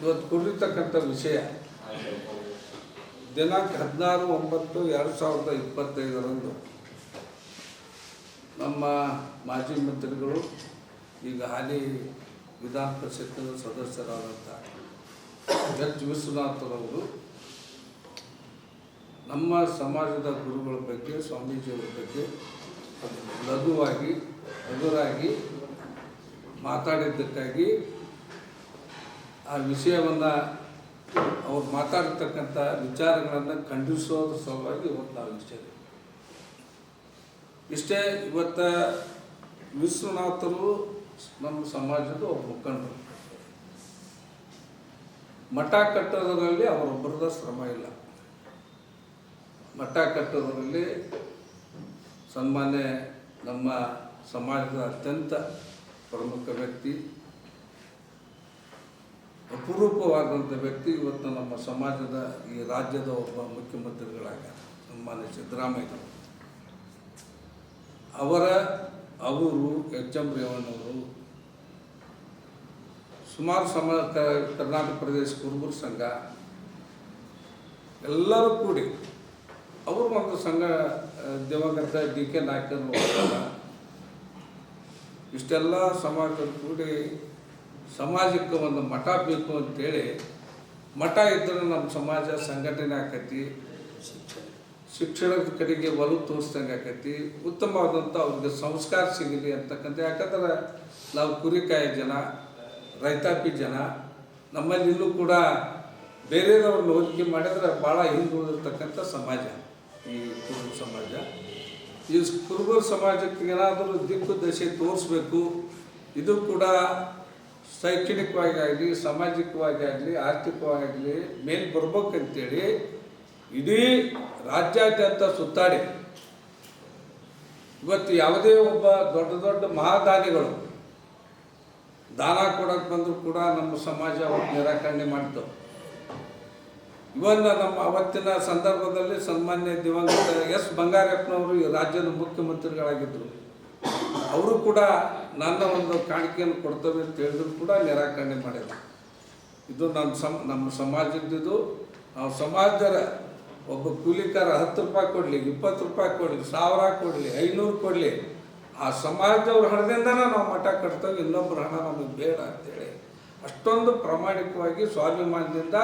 ಇವತ್ತು ಕುರಿತಕ್ಕಂಥ ವಿಷಯ ದಿನಾಂಕ 16/9/2025 ನಮ್ಮ ಮಾಜಿ ಮಂತ್ರಿಗಳು ಈಗ ಹಾಲಿ ವಿಧಾನ ಪರಿಷತ್ ಸದಸ್ಯರಾದಂಥ ಎಚ್ ವಿಶ್ವನಾಥರವರು ನಮ್ಮ ಸಮಾಜದ ಗುರುಗಳ ಬಗ್ಗೆ ಸ್ವಾಮೀಜಿಯವರ ಬಗ್ಗೆ ಲಘುವಾಗಿ ಎದುರಾಗಿ ಮಾತಾಡಿದ್ದಕ್ಕಾಗಿ ಆ ವಿಷಯವನ್ನು ಅವ್ರು ಮಾತಾಡ್ತಕ್ಕಂಥ ವಿಚಾರಗಳನ್ನು ಖಂಡಿಸೋದ್ರ ಸಲುವಾಗಿ ಇವತ್ತು ನಾವು ಇಷ್ಟೇ ಇವತ್ತು ವಿಶ್ವನಾಥರು ನಮ್ಮ ಸಮಾಜದ ಒಬ್ಬ ಮುಖಂಡರು. ಮಠ ಕಟ್ಟೋದರಲ್ಲಿ ಅವರೊಬ್ಬರದ ಶ್ರಮ ಇಲ್ಲ. ಮಠ ಕಟ್ಟೋದರಲ್ಲಿ ಸನ್ಮಾನ್ಯ ನಮ್ಮ ಸಮಾಜದ ಅತ್ಯಂತ ಪ್ರಮುಖ ವ್ಯಕ್ತಿ, ಅಪರೂಪವಾದಂಥ ವ್ಯಕ್ತಿ ಇವತ್ತು ನಮ್ಮ ಸಮಾಜದ ಈ ರಾಜ್ಯದ ಒಬ್ಬ ಮುಖ್ಯಮಂತ್ರಿಗಳಾಗ ಸನ್ಮಾನ್ಯ ಸಿದ್ದರಾಮಯ್ಯ ಅವರು ಎಚ್ ಎಂ ರೇವಣ್ಣವರು ಸುಮಾರು ಕರ್ನಾಟಕ ಪ್ರದೇಶ ಕುರುಬರ ಸಂಘ ಎಲ್ಲರೂ ಕೂಡಿ ಅವರು ಒಂದು ಸಂಘ ದಿವಂಗತ ಡಿ ಕೆ ನಾಯಕರು ಇಷ್ಟೆಲ್ಲ ಸಮಾಜದಲ್ಲಿ ಕೂಡಿ ಸಮಾಜಕ್ಕೆ ಒಂದು ಮಠ ಬೇಕು ಅಂತೇಳಿ, ಮಠ ಇದ್ದರೆ ನಮ್ಮ ಸಮಾಜ ಸಂಘಟನೆ ಆಕೈತಿ, ಶಿಕ್ಷಣದ ಕಡೆಗೆ ಒಲವು ತೋರಿಸ್ದಂಗೆ ಆಕೈತಿ, ಉತ್ತಮವಾದಂಥ ಅವ್ರಿಗೆ ಸಂಸ್ಕಾರ ಸಿಗಲಿ ಅಂತಕ್ಕಂಥ. ಯಾಕಂದ್ರೆ ನಾವು ಕುರಿಕಾಯಿ ಜನ, ರೈತಾಪಿ ಜನ, ನಮ್ಮಲ್ಲಿ ಇನ್ನೂ ಕೂಡ ಬೇರೆಯವ್ರನ್ನ ಹೋಲಿಕೆ ಮಾಡಿದ್ರೆ ಭಾಳ ಹಿಂದುಳಿದಿರ್ತಕ್ಕಂಥ ಸಮಾಜ ಈ ಕುರುಬ ಸಮಾಜ. ಈ ಕುರುಬರ ಸಮಾಜಕ್ಕೆ ಏನಾದರೂ ದಿಕ್ಕು ದಶೆ ತೋರಿಸ್ಬೇಕು, ಇದು ಕೂಡ ಶೈಕ್ಷಣಿಕವಾಗಿ ಆಗಲಿ, ಸಾಮಾಜಿಕವಾಗಿ ಆಗಲಿ, ಆರ್ಥಿಕವಾಗಲಿ ಮೇಲೆ ಬರ್ಬೇಕಂತೇಳಿ ಇಡೀ ರಾಜ್ಯಾದ್ಯಂತ ಸುತ್ತಾಡಿ ಇವತ್ತು ಯಾವುದೇ ಒಬ್ಬ ದೊಡ್ಡ ದೊಡ್ಡ ಮಹಾದಾನಿಗಳು ದಾನ ಕೊಡೋಕ್ಕೆ ಬಂದರೂ ಕೂಡ ನಮ್ಮ ಸಮಾಜ ಅವ್ರು ನಿರಾಕರಣೆ ಮಾಡ್ತು. ಇವನ್ನ ನಮ್ಮ ಅವತ್ತಿನ ಸಂದರ್ಭದಲ್ಲಿ ಸನ್ಮಾನ್ಯ ದಿವಂಗತ ಎಸ್ ಬಂಗಾರಪ್ಪನವರು ಈ ರಾಜ್ಯದ ಮುಖ್ಯಮಂತ್ರಿಗಳಾಗಿದ್ದರು. ಅವರು ಕೂಡ ನನ್ನ ಒಂದು ಕಾಣಿಕೆಯನ್ನು ಕೊಡ್ತೇವೆ ಅಂತ ಹೇಳಿದ್ರು ಕೂಡ ನಿರಾಕರಣೆ ಮಾಡಿದ್ರು. ಇದು ನಮ್ಮ ಸಮಾಜದ್ದು. ನಾವು ಸಮಾಜದ ಒಬ್ಬ ಕೂಲಿಕಾರ 10 ರೂಪಾಯಿ ಕೊಡಲಿ, 20 ರೂಪಾಯಿ ಕೊಡಲಿ, 1000 ಕೊಡಲಿ, 500 ಕೊಡಲಿ, ಆ ಸಮಾಜದವ್ರ ಹಣದಿಂದನೇ ನಾವು ಮಠ ಕಟ್ತೇವೆ, ಇನ್ನೊಬ್ಬರ ಹಣ ನಮಗೆ ಬೇಡ ಅಂತೇಳಿ ಅಷ್ಟೊಂದು ಪ್ರಾಮಾಣಿಕವಾಗಿ ಸ್ವಾಭಿಮಾನದಿಂದ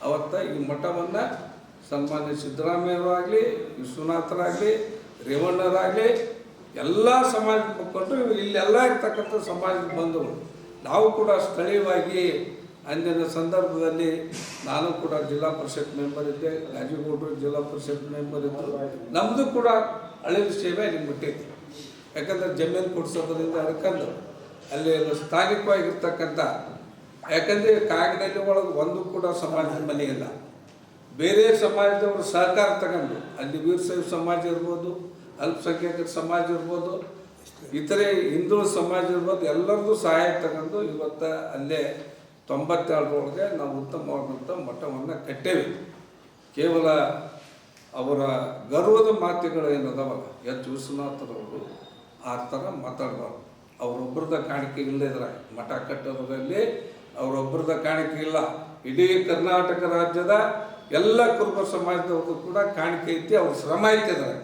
ಅವತ್ತು ಈ ಮಠವನ್ನು ಸನ್ಮಾನ್ಯ ಸಿದ್ದರಾಮಯ್ಯರಾಗಲಿ, ವಿಶ್ವನಾಥರಾಗಲಿ, ರೇವಣ್ಣರಾಗಲಿ ಎಲ್ಲ ಸಮಾಜದ ಮುಖಂಡರು ಇಲ್ಲೆಲ್ಲ ಇರ್ತಕ್ಕಂಥ ಸಮಾಜದ ಬಂಧುಗಳು. ನಾವು ಕೂಡ ಸ್ಥಳೀಯವಾಗಿ ಅಂದಿನ ಸಂದರ್ಭದಲ್ಲಿ ನಾನು ಕೂಡ ಜಿಲ್ಲಾ ಪರಿಷತ್ ಮೆಂಬರ್ ಇದ್ದೆ, ರಾಜೀವ್ಗೌಡರು ಜಿಲ್ಲಾ ಪರಿಷತ್ ಮೆಂಬರ್ ಇದ್ದರು. ನಮ್ಮದು ಕೂಡ ಹಳೆಯ ಸೇವೆ ಅಲ್ಲಿ ಬಿಟ್ಟೈತಿ. ಯಾಕಂದರೆ ಜಮೀನು ಕೊಡಿಸೋದ್ರಿಂದ ಅಡ್ಕಂಡು ಅಲ್ಲಿ ಸ್ಥಾನಿಕವಾಗಿರ್ತಕ್ಕಂಥ, ಯಾಕಂದರೆ ಕಾಗಿನಲ್ಲಿ ಒಳಗೆ ಒಂದು ಕೂಡ ಸಮಾಜದ ಮನೆ ಇಲ್ಲ. ಬೇರೆ ಸಮಾಜದವರು ಸಹಕಾರ ತಗೊಂಡು ಅಲ್ಲಿ ವೀರಶೈವ ಸಮಾಜ ಇರ್ಬೋದು, ಅಲ್ಪಸಂಖ್ಯಾತರ ಸಮಾಜ ಇರ್ಬೋದು, ಇತರೆ ಹಿಂದುಳಿದ ಸಮಾಜ ಇರ್ಬೋದು, ಎಲ್ಲರದ್ದು ಸಹಾಯ ತಗೊಂಡು ಇವತ್ತು ಅಲ್ಲೇ 97ರೊಳಗೆ ನಾವು ಉತ್ತಮವಾದಂಥ ಮಠವನ್ನು ಕಟ್ಟೇವೆ. ಕೇವಲ ಅವರ ಗರ್ವದ ಮಾತುಗಳು ಏನದವಲ್ಲ, ಎಚ್ ವಿಶ್ವನಾಥರವರು ಆ ಥರ ಮಾತಾಡಬಾರ್ದು. ಅವರೊಬ್ಬರದ ಕಾಣಿಕೆ ಇಲ್ಲದಿದ್ರೆ ಮಠ ಕಟ್ಟೋದ್ರಲ್ಲಿ ಅವರೊಬ್ಬರದ ಕಾಣಿಕೆ ಇಲ್ಲ. ಇಡೀ ಕರ್ನಾಟಕ ರಾಜ್ಯದ ಎಲ್ಲ ಕುರುಬ ಸಮಾಜದವ್ರದ್ದು ಕೂಡ ಕಾಣಿಕೆ ಐತಿ, ಅವ್ರ ಶ್ರಮ ಐತಿದ್ದಾರೆ.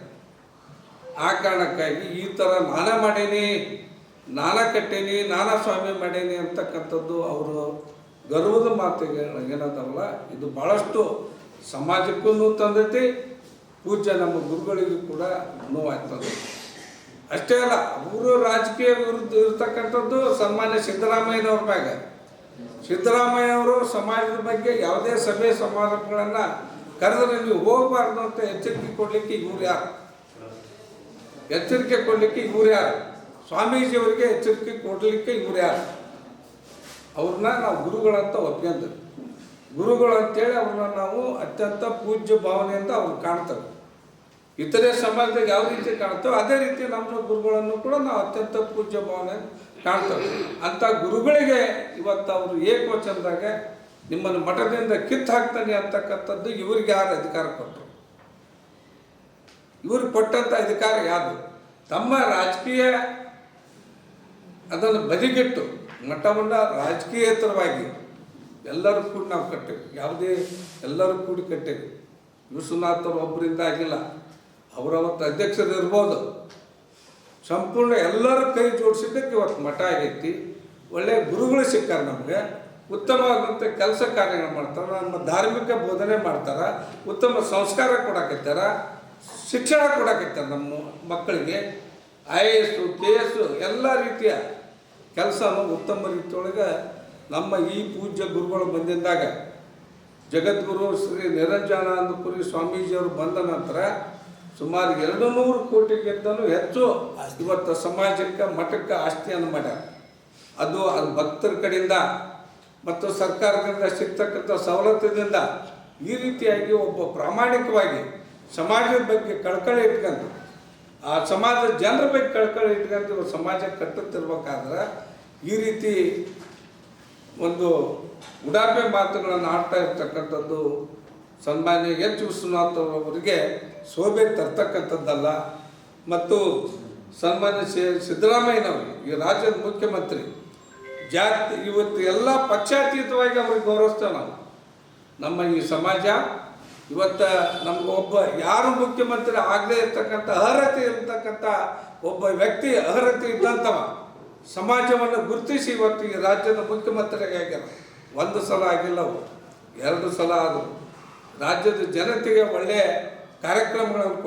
ಆ ಕಾರಣಕ್ಕಾಗಿ ಈ ಥರ ನಾನ ಮಾಡೇನಿ, ನಾನ ಕಟ್ಟೇನಿ, ನಾನಾ ಸ್ವಾಮಿ ಮಾಡೇನಿ ಅಂತಕ್ಕಂಥದ್ದು ಅವರು ಗರ್ವದ ಮಾತಿಗೆ ಏನದಲ್ಲ, ಇದು ಭಾಳಷ್ಟು ಸಮಾಜಕ್ಕೂ ನೋವು ತಂದೈತಿ, ಪೂಜ್ಯ ನಮ್ಮ ಗುರುಗಳಿಗೂ ಕೂಡ ನೋವಾಗ್ತದೆ. ಅಷ್ಟೇ ಅಲ್ಲ, ಅವರು ರಾಜಕೀಯ ವಿರುದ್ಧ ಇರ್ತಕ್ಕಂಥದ್ದು ಸನ್ಮಾನ್ಯ ಸಿದ್ದರಾಮಯ್ಯನವ್ರ ಮ್ಯಾಗ. ಸಿದ್ದರಾಮಯ್ಯವರು ಸಮಾಜದ ಬಗ್ಗೆ ಯಾವುದೇ ಸಭೆ ಸಮಾರಂಭಗಳನ್ನು ಕರೆದ್ರೆ ನೀವು ಹೋಗಬಾರ್ದು ಅಂತ ಎಚ್ಚರಿಕೆ ಕೊಡಲಿಕ್ಕೆ ಇವ್ರು ಯಾರು? ಎಚ್ಚರಿಕೆ ಕೊಡಲಿಕ್ಕೆ ಇವ್ರು ಯಾರು? ಸ್ವಾಮೀಜಿಯವರಿಗೆ ಎಚ್ಚರಿಕೆ ಕೊಡಲಿಕ್ಕೆ ಇವ್ರು ಯಾರು? ಅವ್ರನ್ನ ನಾವು ಗುರುಗಳಂತ ಒಪ್ಕೊಂಡ್ರು. ಗುರುಗಳು ಅಂತೇಳಿ ಅವ್ರನ್ನ ನಾವು ಅತ್ಯಂತ ಪೂಜ್ಯ ಭಾವನೆಯಿಂದ ಅವ್ರು ಕಾಣ್ತೇವೆ. ಇತರೆ ಸಮಾಜದಾಗ ಯಾವ ರೀತಿ ಕಾಣ್ತೇವೆ ಅದೇ ರೀತಿ ನಮ್ಮ ಗುರುಗಳನ್ನು ಕೂಡ ನಾವು ಅತ್ಯಂತ ಪೂಜ್ಯ ಭಾವನೆ ಕಾಣ್ತೇವೆ. ಅಂಥ ಗುರುಗಳಿಗೆ ಇವತ್ತು ಅವರು ಏಕವಚನದಾಗ ನಿಮ್ಮನ್ನು ಮಠದಿಂದ ಕಿತ್ತು ಹಾಕ್ತಾನೆ ಅಂತಕ್ಕಂಥದ್ದು ಇವ್ರಿಗೆ ಯಾರು ಅಧಿಕಾರ ಕೊಟ್ಟರು? ಇವ್ರಿಗೆ ಕೊಟ್ಟಂಥ ಅಧಿಕಾರ ಯಾವುದು? ತಮ್ಮ ರಾಜಕೀಯ ಅದನ್ನು ಬದಿಗಿಟ್ಟು ಮಠವನ್ನು ರಾಜಕೀಯೇತರವಾಗಿ ಎಲ್ಲರೂ ಕೂಡಿ ನಾವು ಕಟ್ಟೇವೆ, ಯಾವುದೇ ಎಲ್ಲರೂ ಕೂಡಿ ಕಟ್ಟೇವೆ. ವಿಶ್ವನಾಥ್ ಅವರು ಒಬ್ಬರಿಂದ ಆಗಿಲ್ಲ, ಅವರವತ್ತು ಅಧ್ಯಕ್ಷರು ಇರ್ಬೋದು. ಸಂಪೂರ್ಣ ಎಲ್ಲರ ಕೈ ಜೋಡಿಸಿದ್ದಕ್ಕೆ ಇವತ್ತು ಮಠ ಆಗೈತಿ. ಒಳ್ಳೆಯ ಗುರುಗಳು ಸಿಕ್ಕಾರೆ ನಮಗೆ, ಉತ್ತಮವಾದಂಥ ಕೆಲಸ ಕಾರ್ಯಗಳು ಮಾಡ್ತಾರೆ, ನಮ್ಮ ಧಾರ್ಮಿಕ ಬೋಧನೆ ಮಾಡ್ತಾರೆ, ಉತ್ತಮ ಸಂಸ್ಕಾರ ಕೊಡಕತ್ತಾರ, ಶಿಕ್ಷಣ ಕೊಡಕತ್ತಾರೆ ನಮ್ಮ ಮಕ್ಕಳಿಗೆ. IAS KS ಎಲ್ಲ ರೀತಿಯ ಕೆಲಸನೂ ಉತ್ತಮ ರೀತಿಯೊಳಗೆ ನಮ್ಮ ಈ ಪೂಜ್ಯ ಗುರುಗಳು ಬಂದಿಂದಾಗ, ಜಗದ್ಗುರು ಶ್ರೀ ನಿರಂಜನಾನಂದಪುರಿ ಸ್ವಾಮೀಜಿಯವರು ಬಂದ ನಂತರ ಸುಮಾರು 200 ಕೋಟಿಗಿಂತಲೂ ಹೆಚ್ಚು ಇವತ್ತು ಸಮಾಜಕ್ಕೆ ಮಠಕ್ಕೆ ಆಸ್ತಿಯನ್ನು ಮಾಡ್ಯಾರ. ಅದು ಭಕ್ತರ ಕಡೆಯಿಂದ ಮತ್ತು ಸರ್ಕಾರದಿಂದ ಸಿಗ್ತಕ್ಕಂಥ ಸವಲತ್ತಿನಿಂದ ಈ ರೀತಿಯಾಗಿ ಒಬ್ಬ ಪ್ರಾಮಾಣಿಕವಾಗಿ ಸಮಾಜದ ಬಗ್ಗೆ ಕಳಕಳಿ ಇಟ್ಕೊಂಡು, ಆ ಸಮಾಜದ ಜನರ ಬಗ್ಗೆ ಕಳಕಳಿ ಇಟ್ಕೊಂಡು ಸಮಾಜ ಕಟ್ಟುತ್ತಿರ್ಬೇಕಾದ್ರೆ ಈ ರೀತಿ ಒಂದು ಉಡಾಪೆ ಮಾತುಗಳನ್ನು ಆಡ್ತಾ ಇರ್ತಕ್ಕಂಥದ್ದು ಸನ್ಮಾನ್ಯ ಎಚ್ ವಿಶ್ವನಾಥ್ ಅವರಿಗೆ ಶೋಭೆ ತರ್ತಕ್ಕಂಥದ್ದಲ್ಲ. ಮತ್ತು ಸನ್ಮಾನ್ಯ ಸಿದ್ದರಾಮಯ್ಯನವರು ಈ ರಾಜ್ಯದ ಮುಖ್ಯಮಂತ್ರಿ, ಜಾತಿ ಇವತ್ತು ಎಲ್ಲ ಪಕ್ಷಾತೀತವಾಗಿ ಅವ್ರಿಗೆ ಗೌರವಿಸ್ತೇವೆ ನಾವು. ನಮ್ಮ ಈ ಸಮಾಜ ಇವತ್ತು ನಮ್ಗೆ ಒಬ್ಬ ಯಾರು ಮುಖ್ಯಮಂತ್ರಿ ಆಗದೇ ಇರ್ತಕ್ಕಂಥ ಅರ್ಹತೆ ಇರ್ತಕ್ಕಂಥ ಒಬ್ಬ ವ್ಯಕ್ತಿ ಅರ್ಹತೆ ಇದ್ದಂಥವ ಸಮಾಜವನ್ನು ಗುರುತಿಸಿ ಇವತ್ತು ಈ ರಾಜ್ಯದ ಮುಖ್ಯಮಂತ್ರಿಗೆ ಆಗ್ಯಾರ. 1 ಸಲ ಆಗಿಲ್ಲ, 2 ಸಲ ಆದವು. ರಾಜ್ಯದ ಜನತೆಗೆ ಒಳ್ಳೆಯ ಕಾರ್ಯಕ್ರಮಗಳನ್ನು